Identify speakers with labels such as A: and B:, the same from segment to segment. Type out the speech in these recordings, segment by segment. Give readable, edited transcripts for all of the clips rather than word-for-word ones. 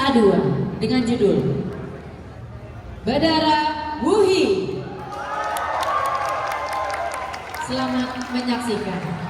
A: A2 dengan judul Badara Wuhi. Selamat menyaksikan.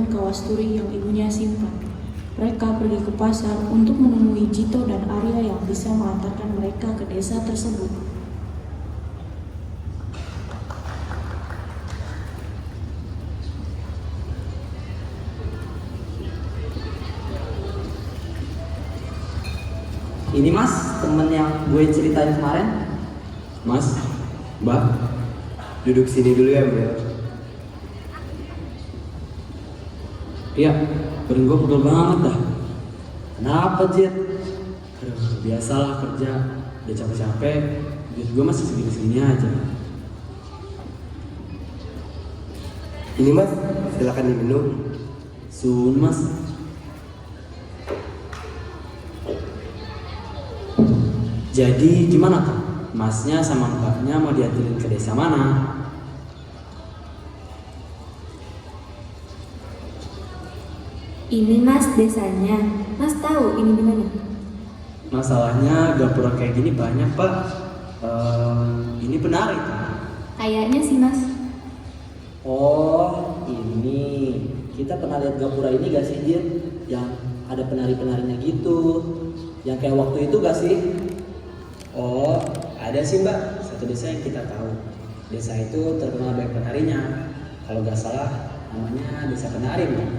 B: Kawasturi yang ibunya simpan. Mereka pergi ke pasar untuk menemui Jito dan Arya yang bisa mengantarkan mereka ke desa tersebut.
C: Ini mas, temen yang gue ceritain kemarin.
D: Mas, Mbak, duduk sini dulu ya, Bel.
C: Iya, badan gue pegel banget dah. Kenapa, Jit?
D: Aduh, biasalah kerja, udah capek-capek, duit gue masih segini-segini aja.
E: Ini mas, silakan diminum.
D: Sun, mas. Jadi gimana kak? Masnya sama mbaknya mau dianterin ke desa mana?
F: Ini mas desanya. Mas tahu ini di mana?
D: Masalahnya gapura kayak gini banyak pak. Ini penari kan?
F: Kayaknya sih mas.
C: Oh, ini. Kita pernah lihat gapura ini gak sih, Jit? Yang ada penari-penarinya gitu. Yang kayak waktu itu gak sih?
D: Oh, ada sih mbak. Satu desa yang kita tahu. Desa itu terkenal baik penarinya. Kalau gak salah, namanya Desa Penari mbak.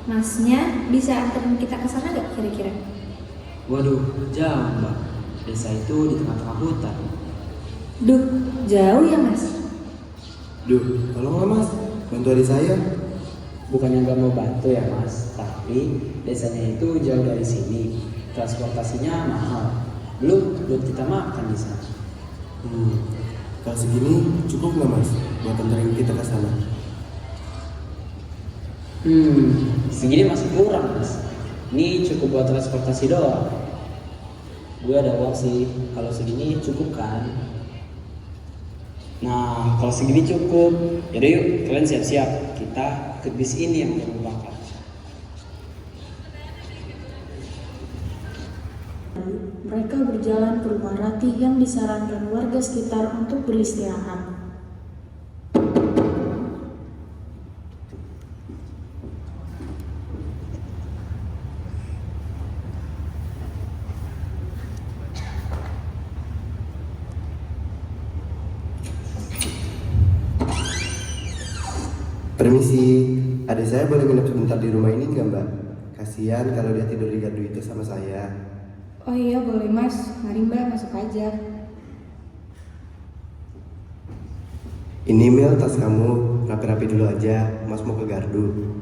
F: Masnya bisa anterin kita ke sana gak kira-kira?
D: Waduh, jauh mbak. Desa itu di tengah-tengah hutan.
F: Duh, jauh ya mas?
E: Duh, tolonglah mas, bantu adik saya.
D: Bukannya nggak mau bantu ya mas, tapi desanya itu jauh dari sini. Transportasinya mahal. Belum buat kita makan di sana.
E: Kalau segini cukup nggak mas, buat anterin kita ke sana?
D: Segini masih kurang mas. Ini cukup buat transportasi doang.
C: Gue ada uang sih, kalau segini cukup kan?
D: Nah, kalau segini cukup. Yaudah yuk, kalian siap-siap. Kita ke bis ini yang baru bakar.
B: Mereka berjalan ke rumah Ratih yang disarankan warga sekitar untuk beristirahat.
E: Permisi, adik saya boleh nginep sebentar di rumah ini nggak mbak? Kasihan kalau dia tidur di gardu itu sama saya.
G: Oh iya boleh mas, mari mbak masuk aja.
E: Ini Mil, tas kamu, rapi-rapi dulu aja, mas mau ke gardu.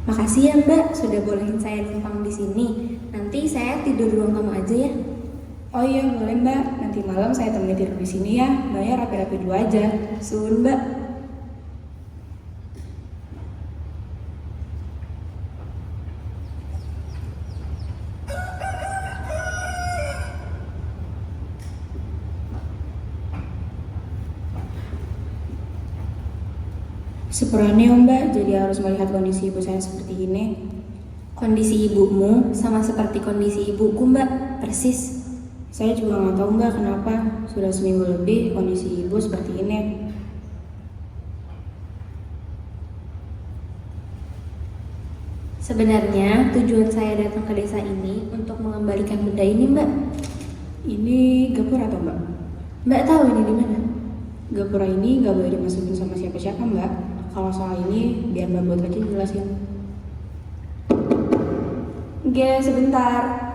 F: Makasih ya mbak sudah bolehin saya numpang di sini. Nanti saya tidur di ruang kamu aja ya.
G: Oh iya boleh mbak, nanti malam saya temenin tidur di sini ya. Mbaknya rapi-rapi dulu aja. Suun mbak. Seperani om mbak, jadi harus melihat kondisi ibu saya seperti ini.
F: Kondisi ibumu sama seperti kondisi ibuku mbak, persis.
G: Saya juga nggak tahu mbak kenapa sudah seminggu lebih kondisi ibu seperti ini.
F: Sebenarnya tujuan saya datang ke desa ini untuk mengembalikan benda ini mbak.
G: Ini gapura atau mbak?
F: Mbak tahu ini di mana?
G: Gapura ini nggak boleh dimasukin sama siapa-siapa mbak. Kalau soal ini biar mbak buat aja jelasin. Oke, sebentar.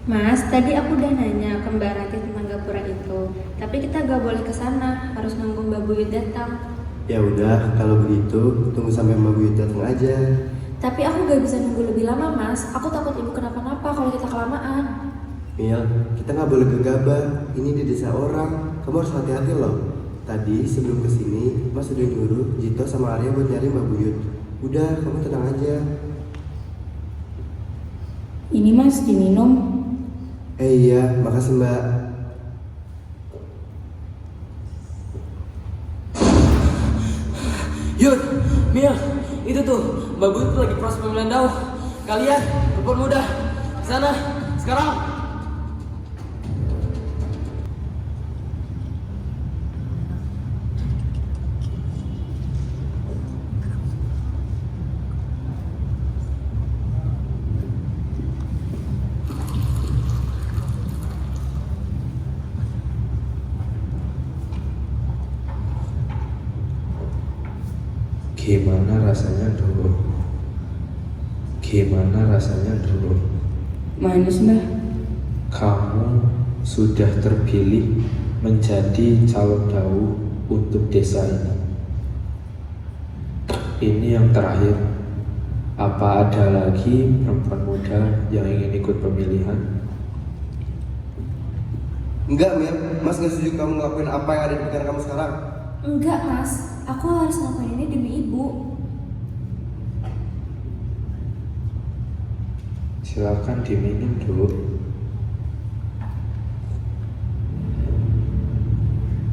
F: Mas, tadi aku udah nanya ke Mbak Rati tentang gapura itu. Tapi kita gak boleh ke sana, harus nunggu Mbak Buyut datang.
E: Ya udah, kalau begitu tunggu sampai Mbak Buyut datang aja.
B: Tapi aku gak bisa nunggu lebih lama, Mas. Aku takut ibu kenapa-napa kalau kita kelamaan.
E: Mil, kita nggak boleh gegabah. Ini di desa orang. Kamu harus hati-hati loh. Tadi sebelum kesini, Mas udah nyuruh Jito sama Arya buat nyari Mbak Buyut. Udah, kamu tenang aja.
G: Ini Mas, diminum.
E: Iya, makasih Mbak.
H: Yud, Mil, itu tuh Mbak Buyut tuh lagi proses pemilihan daun. Kalian, perempuan muda, ke sana sekarang.
I: Gimana rasanya dulu? Gimana rasanya dulu?
G: Manis Mbah.
I: Kamu sudah terpilih menjadi calon dawu untuk desa ini. Ini yang terakhir. Apa ada lagi perempuan muda yang ingin ikut pemilihan?
E: Enggak, Mil. Mas nggak setuju kamu ngelakuin apa yang ada di pikiran kamu sekarang.
B: Enggak, Mas. Aku harus ngelakuin ini demi ibu.
I: Silakan diminum dulu.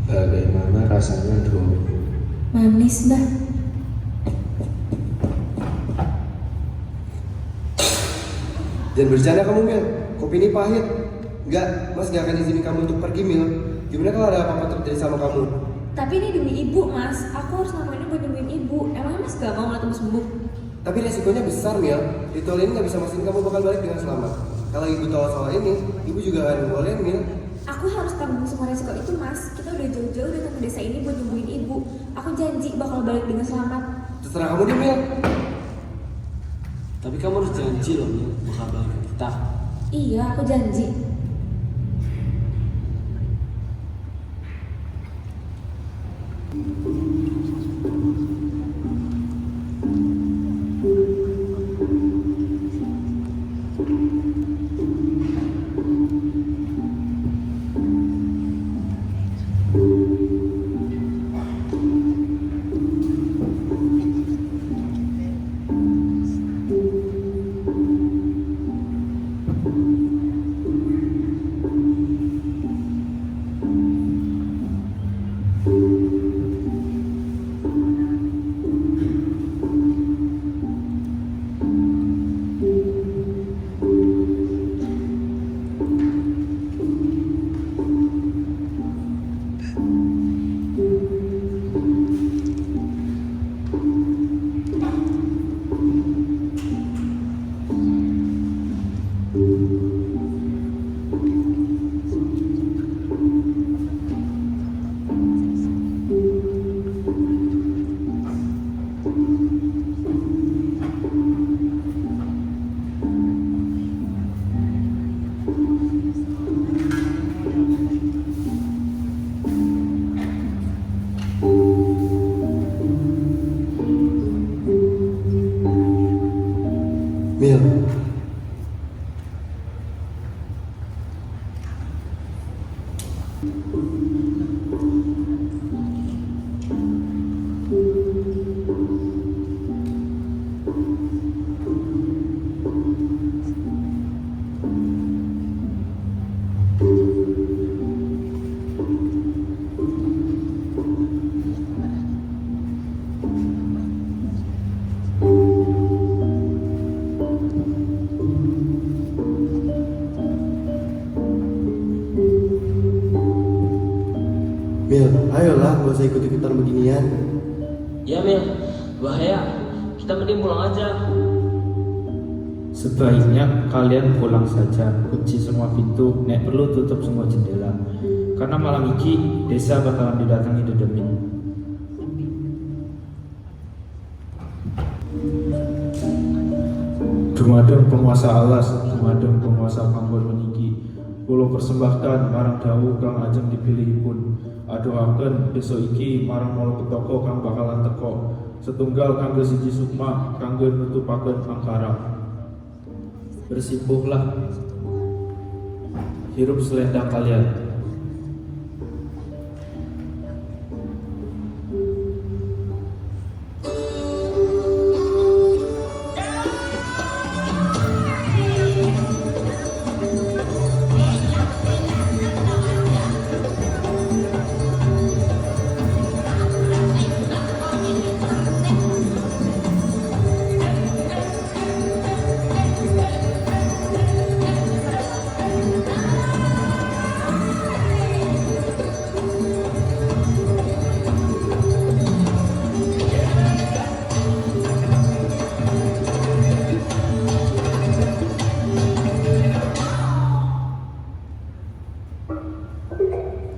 I: Bagaimana rasanya dulu?
B: Manis, Mbah.
E: Jangan bercanda kamu, Mil. Kopi ini pahit. Enggak, Mas gak akan izinin kamu untuk pergi, Mil. Gimana kalau ada apa-apa terjadi sama kamu?
B: Tapi ini demi ibu, Mas. Aku harus ngelakuin ini buat nyembuhin ibu. Emangnya Mas gak mau ngeliat ibu sembuh?
E: Tapi resikonya besar, Mil. Ritual ini gak bisa mastiin kamu bakal balik dengan selamat. Kalau ibu tahu soal ini, ibu juga akan bolehin, Mil.
B: Aku harus tanggung semua resiko itu, Mas. Kita udah jauh-jauh datang ke desa ini buat nyembuhin ibu. Aku janji bakal balik dengan selamat.
E: Terserah kamu deh, Mil.
D: Tapi kamu harus janji loh, Mil, bakal balik ke kita.
B: Iya, aku janji.
E: Mil. Mil, ayolah, gak usah ikut-ikutan beginian.
H: Ya Mil, bahaya. Kita mending pulang aja.
J: Sebaiknya kalian pulang saja, kunci semua pintu, nek perlu tutup semua jendela. Karena malam ini desa bakalan didatangi dedemin. Dumadeng penguasa alas, dumadeng penguasa panggon meninggi, Kulo persembahkan marang dawuh kang ajeng dipilihipun. Adoaken besok iki marang molo petaka kang bakalan teko. Setunggal kangge siji sukma kangge nutupaken angkara. Bersimpuhlah, hirup selendang kalian.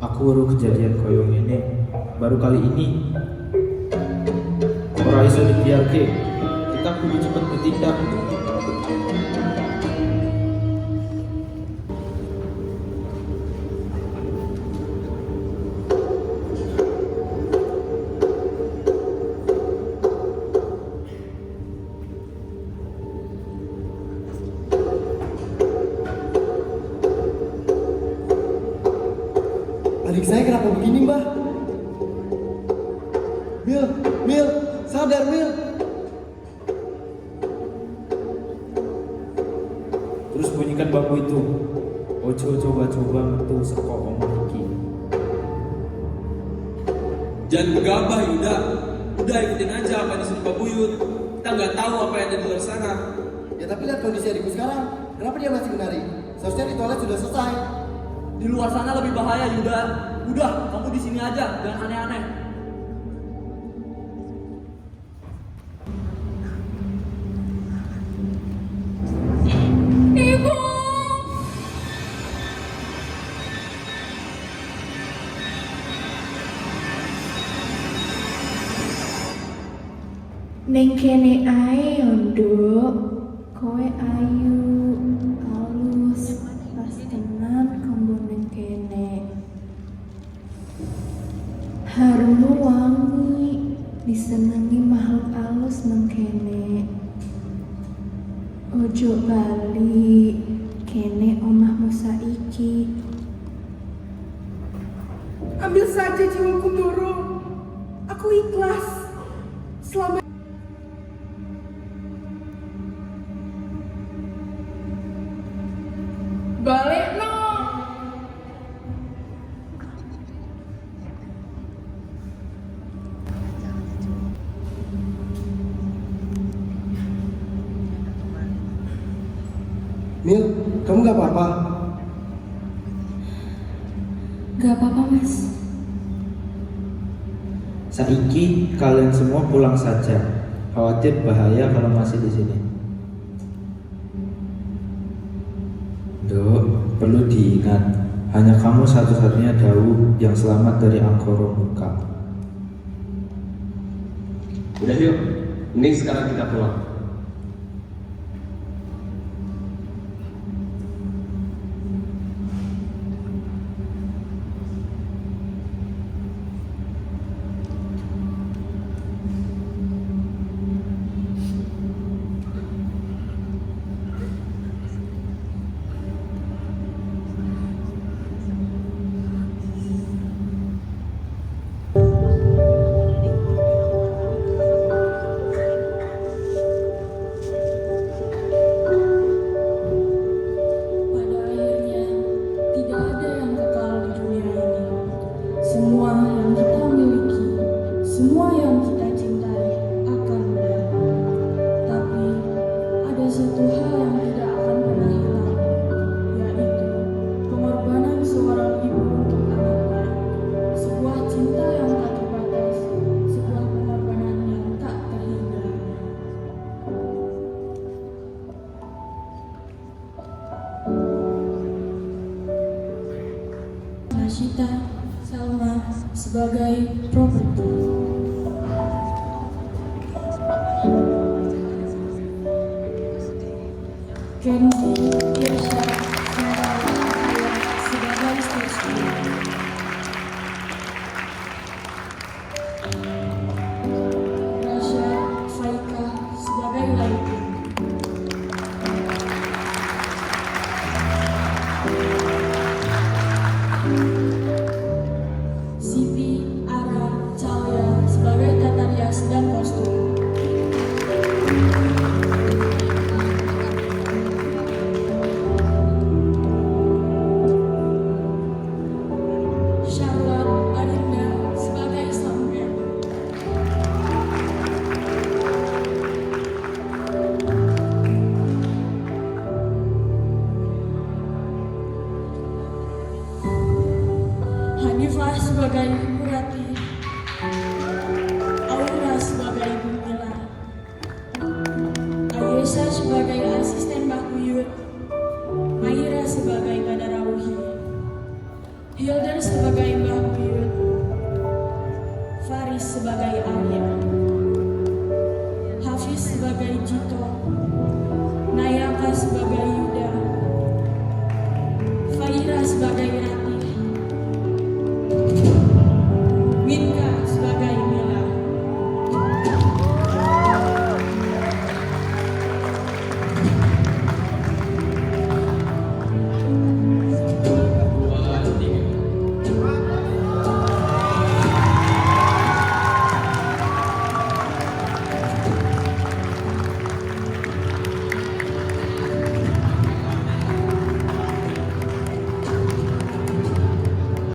J: Aku baru kejadian koyong ini baru kali ini. Ora iso dibiarke, kita kudu cepet bertindak.
E: Adik saya kenapa begini, Mbah? Mil, sadar, Mil.
J: Terus bunyikan bambu itu. Ojo coba-coba metu saka omah iki.
K: Jangan gegabah, Yuda. Udah ikutin aja apa disuruh Pak Buyut. Kita nggak tahu apa yang ada di luar sana.
E: Ya tapi lihat kondisi adikku sekarang. Kenapa dia masih menari? Seharusnya di toilet sudah selesai.
H: Di luar sana lebih bahaya, Yuda. Udah, kamu di sini aja, jangan aneh-aneh.
G: Ibu!
B: Neng kene ae nduk, kowe ayu, alus, pas tenan kanggo neng kene. Harummu wangi, disenengi makhluk alus neng kene. Ojo bali, kene omahmu saiki.
G: Ambil saja jiwaku Doro. Aku ikhlas. Selama balik no.
E: Mil, kamu gak apa-apa?
B: Gak apa-apa mas.
J: Saiki kalian semua pulang saja. Khawatir bahaya kalau masih di sini. Dok, perlu diingat, hanya kamu satu-satunya Dawu yang selamat dari Angkara Murka.
K: Udah yuk, mending sekarang kita pulang.
B: Pada akhirnya, tidak ada yang kekal di dunia ini. Semua yang kita miliki, semua yang kita cintai akan berakhir. Tapi ada satu hal yang tidak akan pernah hilang, yaitu pengorbanan seorang ibu untuk anaknya. Sebuah cinta yang tak terbatas, sebuah pengorbanan yang tak terhingga. Nashita Salma sebagai properti. Kenzi Irsya Sembala Rosa sebagai asisten Mbah Buyut, Maira sebagai Badarauhi, Hilder sebagai Mbah Buyut, Faris sebagai Arya, Hafiz sebagai Jito,